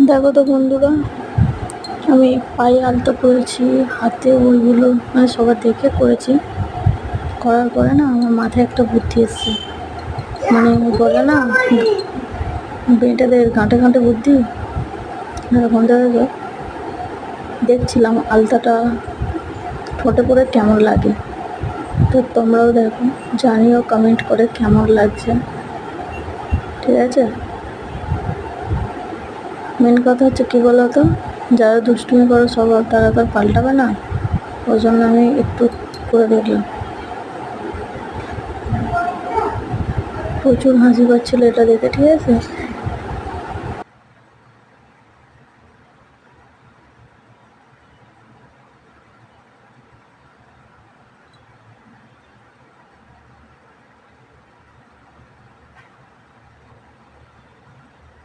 দেখো তো বন্ধুরা, আমি পায়ে আলতা করেছি, হাতে ওইগুলো মানে সবার দেখে করেছি। করার পরে না আমার মাথায় একটা বুদ্ধি এসছে, মানে বলে না বেটাদের গাঁটে গাঁটে বুদ্ধি, এরকম দেখো দেখছিলাম আলতাটা ঠোঁটে পরে কেমন লাগে। তো তোমরাও দেখো, জানিও কমেন্ট করে কেমন লাগছে। ঠিক আছে, মেন কথা হচ্ছে কী বলো তো, যারা দুষ্টুমি করো স্বভাব তারা তো আর পাল্টাবে না। ওই জন্য আমি একটু করে দেখলাম। প্রচুর হাসি পাচ্ছিলো এটা দেখে। ঠিক আছে,